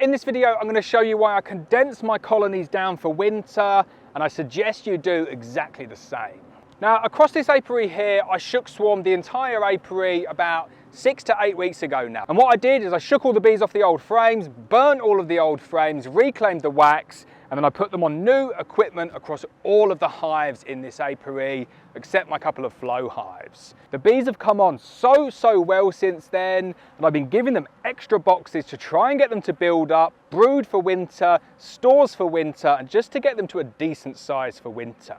in this video, I'm going to show you why I condense my colonies down for winter, and I suggest you do exactly the same. Now, across this apiary here, I shook swarmed the entire apiary about 6 to 8 weeks ago now. And what I did is I shook all the bees off the old frames, burnt all of the old frames, reclaimed the wax, and then I put them on new equipment across all of the hives in this apiary, except my couple of flow hives. The bees have come on so well since then, and I've been giving them extra boxes to try and get them to build up, brood for winter, stores for winter, and just to get them to a decent size for winter.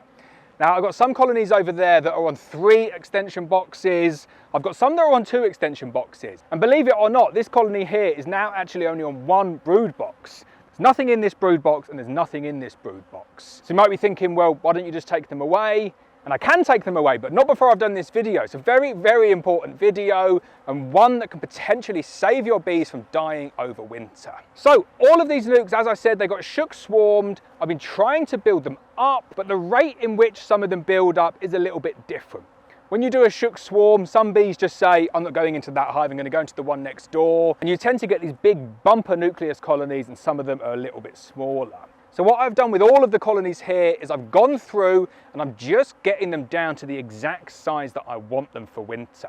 Now, I've got some colonies over there that are on 3 extension boxes. I've got some that are on 2 extension boxes. And believe it or not, this colony here is now actually only on 1 brood box. There's nothing in this brood box and there's nothing in this brood box. So you might be thinking, well, why don't you just take them away? And I can take them away, but not before I've done this video. It's a very important video, and one that can potentially save your bees from dying over winter. So all of these nukes, as I said, they got shook swarmed. I've been trying to build them up, but the rate in which some of them build up is a little bit different. When you do a shook swarm, some bees just say, I'm not going into that hive, I'm going to go into the one next door. And you tend to get these big bumper nucleus colonies, and some of them are a little bit smaller. So what I've done with all of the colonies here is I've gone through and I'm just getting them down to the exact size that I want them for winter.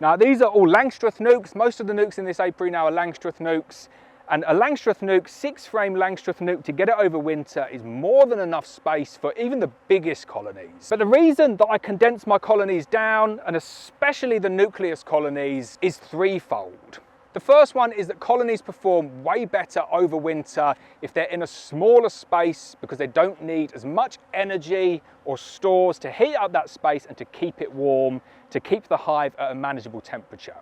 Now, these are all Langstroth nukes. Most of the nukes in this apiary now are Langstroth nukes. And a Langstroth nuke, 6-frame Langstroth nuke, to get it over winter is more than enough space for even the biggest colonies. But the reason that I condense my colonies down, and especially the nucleus colonies, is threefold. The first one is that colonies perform way better over winter if they're in a smaller space, because they don't need as much energy or stores to heat up that space and to keep it warm, to keep the hive at a manageable temperature.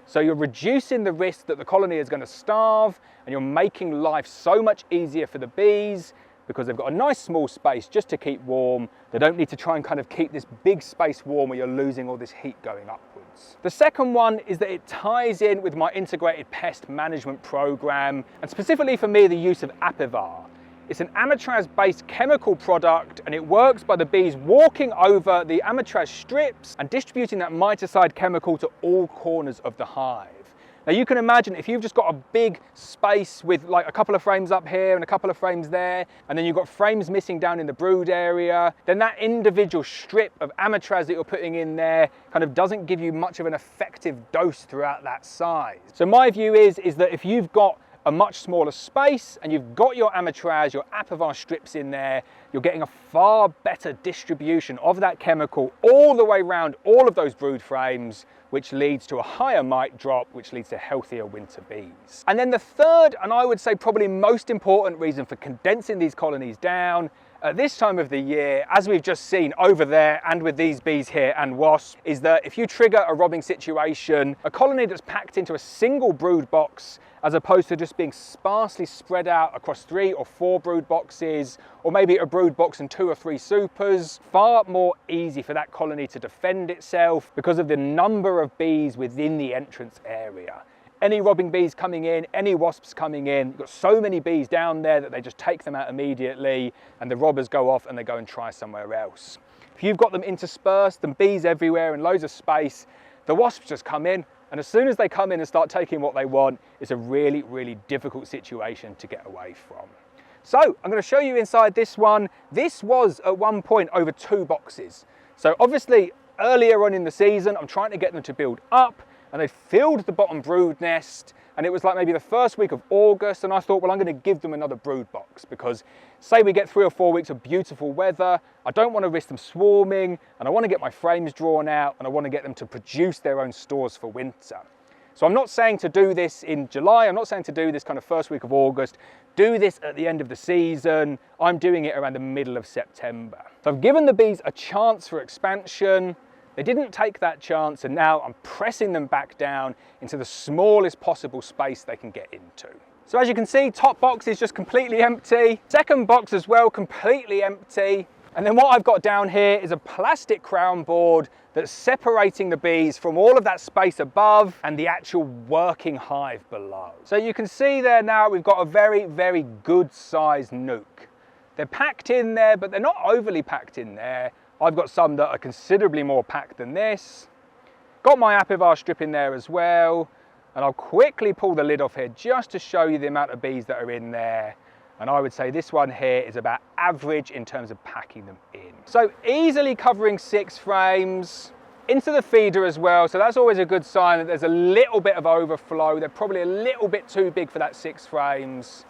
So you're reducing the risk that the colony is going to starve, and you're making life so much easier for the bees because they've got a nice small space just to keep warm. They don't need to try and kind of keep this big space warm where you're losing all this heat going upwards. The second one is that it ties in with my integrated pest management program, and specifically for me, the use of Apivar. It's an amitraz-based chemical product, and it works by the bees walking over the amitraz strips and distributing that miticide chemical to all corners of the hive. Now, you can imagine if you've just got a big space with like a couple of frames up here and a couple of frames there, and then you've got frames missing down in the brood area, then that individual strip of amitraz that you're putting in there kind of doesn't give you much of an effective dose throughout that size. So my view is that if you've got a much smaller space and you've got your amitraz, your Apivar strips in there, you're getting a far better distribution of that chemical all the way around all of those brood frames, which leads to a higher mite drop, which leads to healthier winter bees. And then the third, and I would say probably most important reason for condensing these colonies down at this time of the year, as we've just seen over there and with these bees here and wasps, is that if you trigger a robbing situation, a colony that's packed into a single brood box, as opposed to just being sparsely spread out across 3 or 4 brood boxes, or maybe a brood box and 2 or 3 supers, far more easy for that colony to defend itself because of the number of bees within the entrance area. Any robbing bees coming in, any wasps coming in, you've got so many bees down there that they just take them out immediately, and the robbers go off and they go and try somewhere else. If you've got them interspersed and bees everywhere and loads of space, the wasps just come in, and as soon as they come in and start taking what they want, it's a really difficult situation to get away from. So I'm going to show you inside this one. This was at one point over 2 boxes. So obviously earlier on in the season, I'm trying to get them to build up, and they filled the bottom brood nest, and it was like maybe the first week of August, and I thought, well, I'm going to give them another brood box, because say we get 3 or 4 weeks of beautiful weather, I don't want to risk them swarming, and I want to get my frames drawn out, and I want to get them to produce their own stores for winter. So I'm not saying to do this in July, I'm not saying to do this kind of first week of August, do this at the end of the season. I'm doing it around the middle of September. So I've given the bees a chance for expansion. They didn't take that chance, and now I'm pressing them back down into the smallest possible space they can get into. So as you can see, top box is just completely empty. Second box as well, completely empty. And then what I've got down here is a plastic crown board that's separating the bees from all of that space above and the actual working hive below. So you can see there now we've got a very good sized nuke. They're packed in there, but they're not overly packed in there. I've got some that are considerably more packed than this. Got my Apivar strip in there as well. And I'll quickly pull the lid off here just to show you the amount of bees that are in there. And I would say this one here is about average in terms of packing them in. So easily covering 6 frames into the feeder as well. So that's always a good sign that there's a little bit of overflow. They're probably a little bit too big for that 6 frames.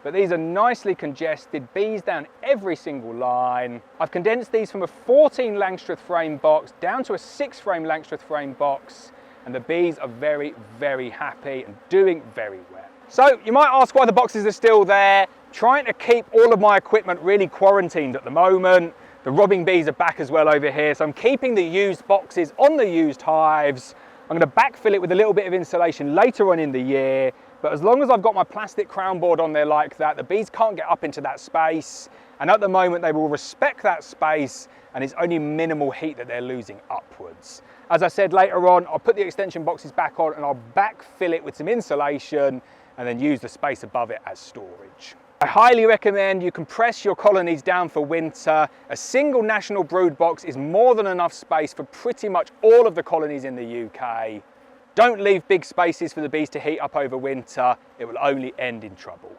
But these are nicely congested, bees down every single line. I've condensed these from a 14 Langstroth frame box down to a 6 frame Langstroth frame box. And the bees are very, very happy and doing very well. So you might ask why the boxes are still there. Trying to keep all of my equipment really quarantined at the moment. The robbing bees are back as well over here. So I'm keeping the used boxes on the used hives. I'm going to backfill it with a little bit of insulation later on in the year. But as long as I've got my plastic crown board on there like that, the bees can't get up into that space. And at the moment they will respect that space, and it's only minimal heat that they're losing upwards. As I said, later on, I'll put the extension boxes back on and I'll backfill it with some insulation and then use the space above it as storage. I highly recommend you compress your colonies down for winter. A single national brood box is more than enough space for pretty much all of the colonies in the UK. Don't leave big spaces for the bees to heat up over winter. It will only end in trouble.